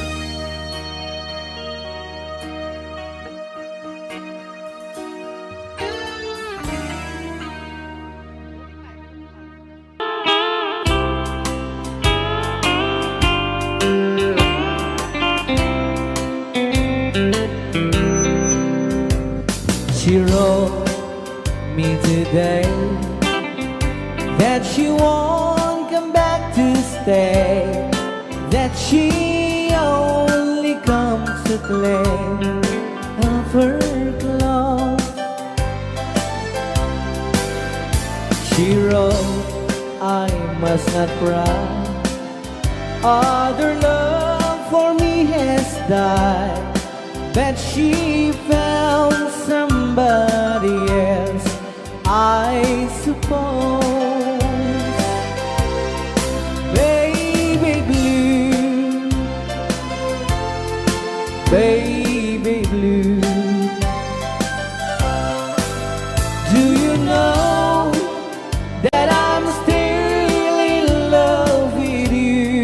She wrote me today that she won't come back to stay, that she only comes to claim of her clothes. She wrote, I must not cry, other love for me has died, but she found somebody else, I suppose. Baby blue, baby blue, do you know that I'm still in love with you?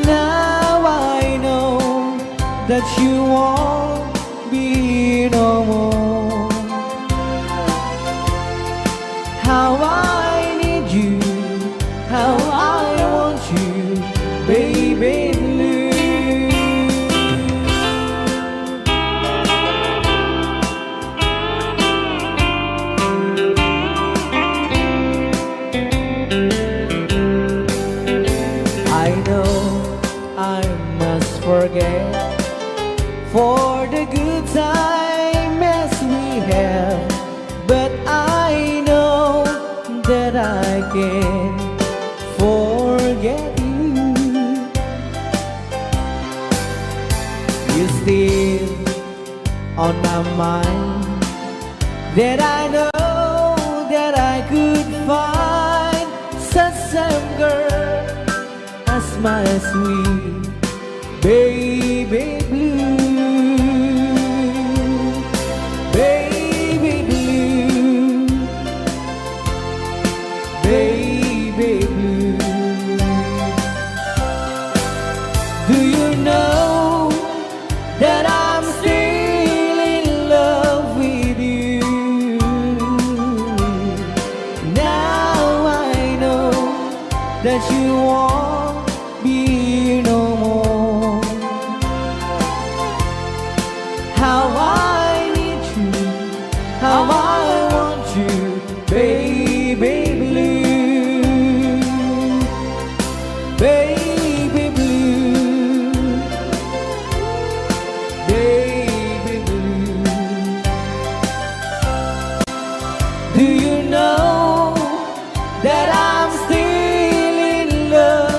Now I know that you won't be no more. How I need you, how I want you, baby blue. I know I must forget for the good time as we have, but I know that I can forget you. You're still on my mind, that I know that I could find such a girl as my sweet baby blue. Baby blue, baby blue, do you know that I'm still in love with you? Now I know that you won't be no more. How I need you, how I want you, baby blue, baby blue, baby blue. Do you know that I'm still in love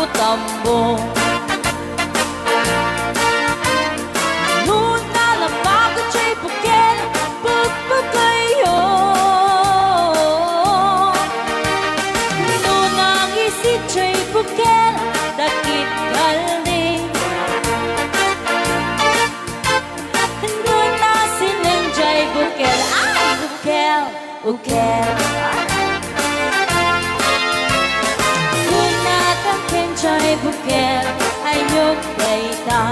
tambo-tambo. Luna lang bago siya'y bukil, pagpagayo. Nunang isit siya'y bukil, dakit galing. Nuna silang siya'y bukil, ay bukil, bukil. Nuna takin siya'y bukil, ayok dayta.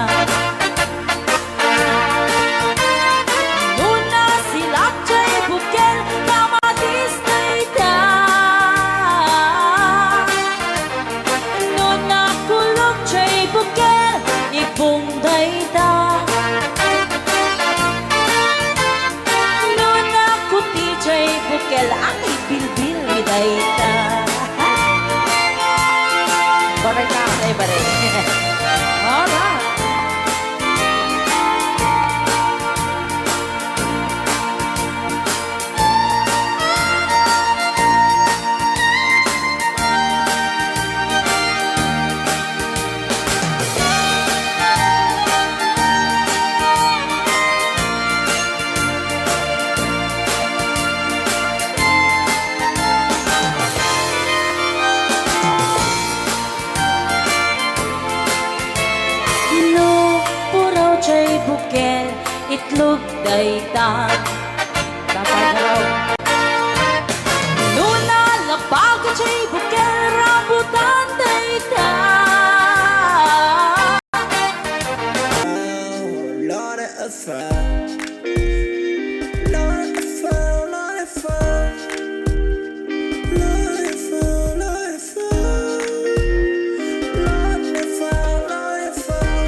Nuna silap siya'y bukil, kamatis dayta. Nuna kulog siya'y bukil, ipong dayta. Nuna kuti siya'y bukil, ang ibilbil ni dayta. Baray ka, ay baray. Alright. Bukel, itlog dayta. Tatagaraw. Nuna lapag at siya'y bukel, rambutan dayta. Lord of fire, Lord of fire, Lord of fire, Lord of fire, Lord of fire, Lord of fire, Lord of fire.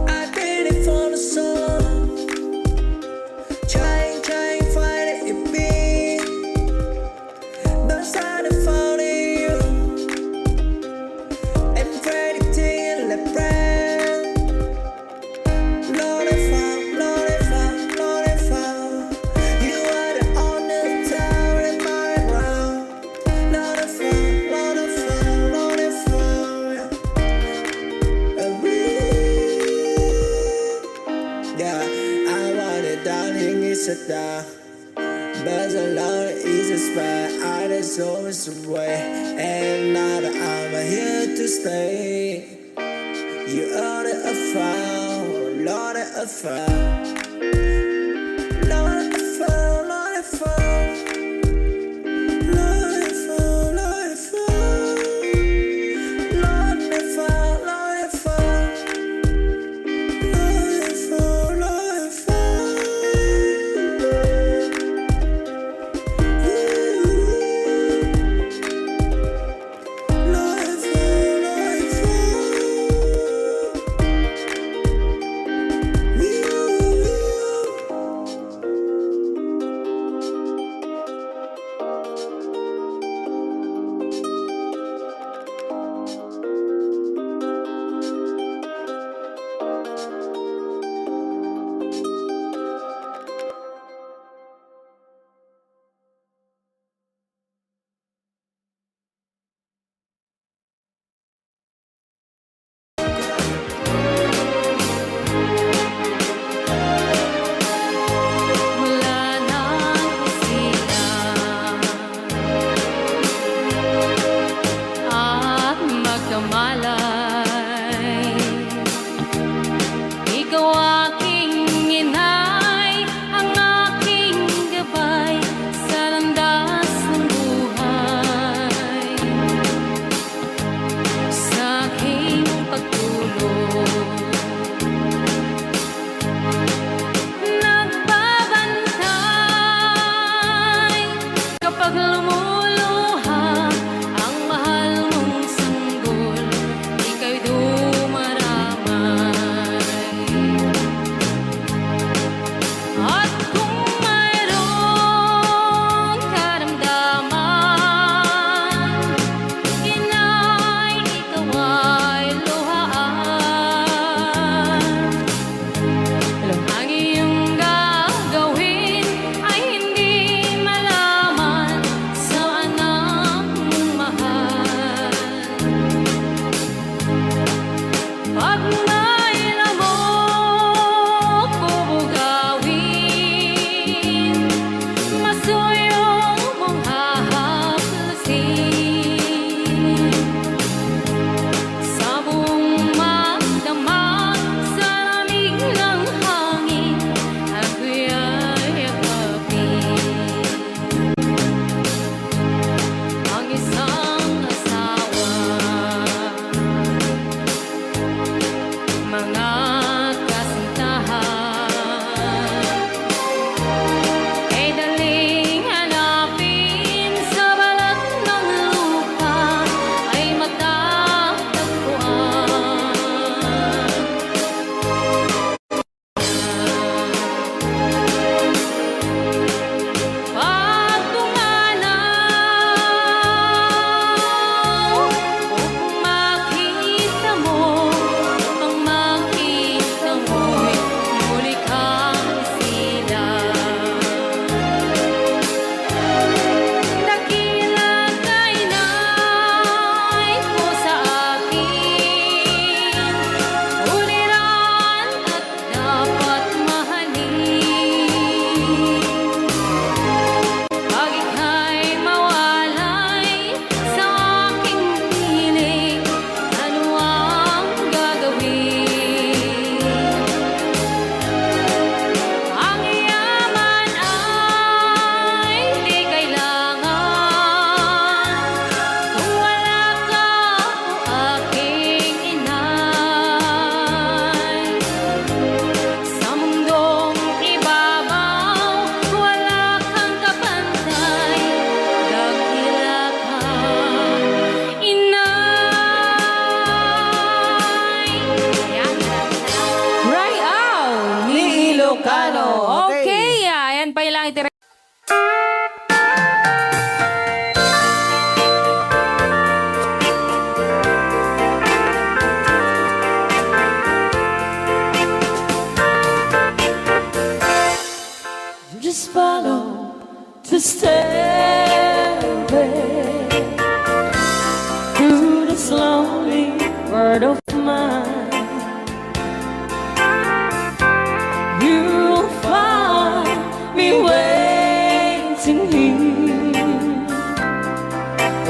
I've been it for so long, trying, find it in me, but I found you, and predicting the brand. Lord, I found, Lord, I found, Lord, I found, you are the only tower in my ground. Lord, I found, Lord, I found, Lord, I found. Yeah, I want it down in Isata, but alone is a spot. I just always away, and now that I'm here to stay. You are the affair, Lord, the affair. Lord, the affair, Lord, the affair. Lord, the affair, Lord, the affair. Lord, the affair, Lord, the affair.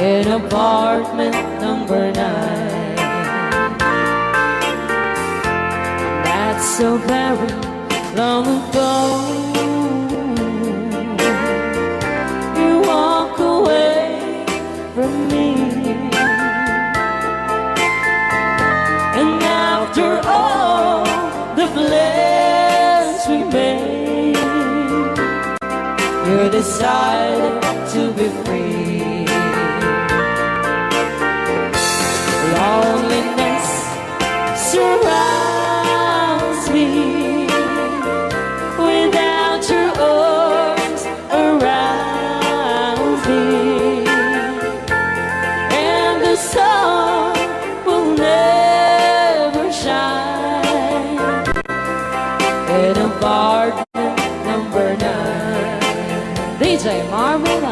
in apartment number 9. That's so very long ago. You walk away from me, and after all the plans we made, you decided to be free. Loneliness surrounds me without your arms around me, and the sun will never shine in apartment number 9. DJ Marmela.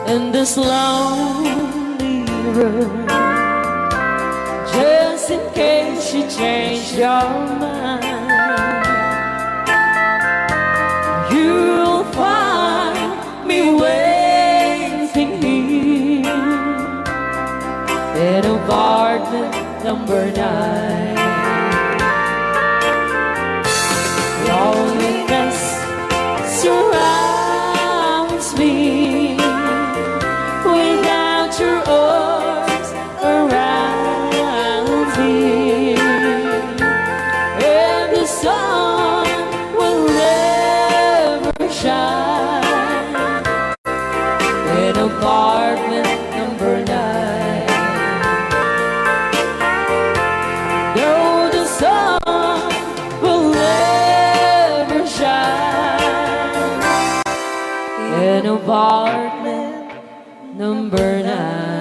In this lonely room, just in case you change your mind, you'll find me waiting here in apartment number 9. Loneliness surrounds me without your arms around me, and the sun will never shine in apartment number 9. No, the sun will never shine in apartment number 9.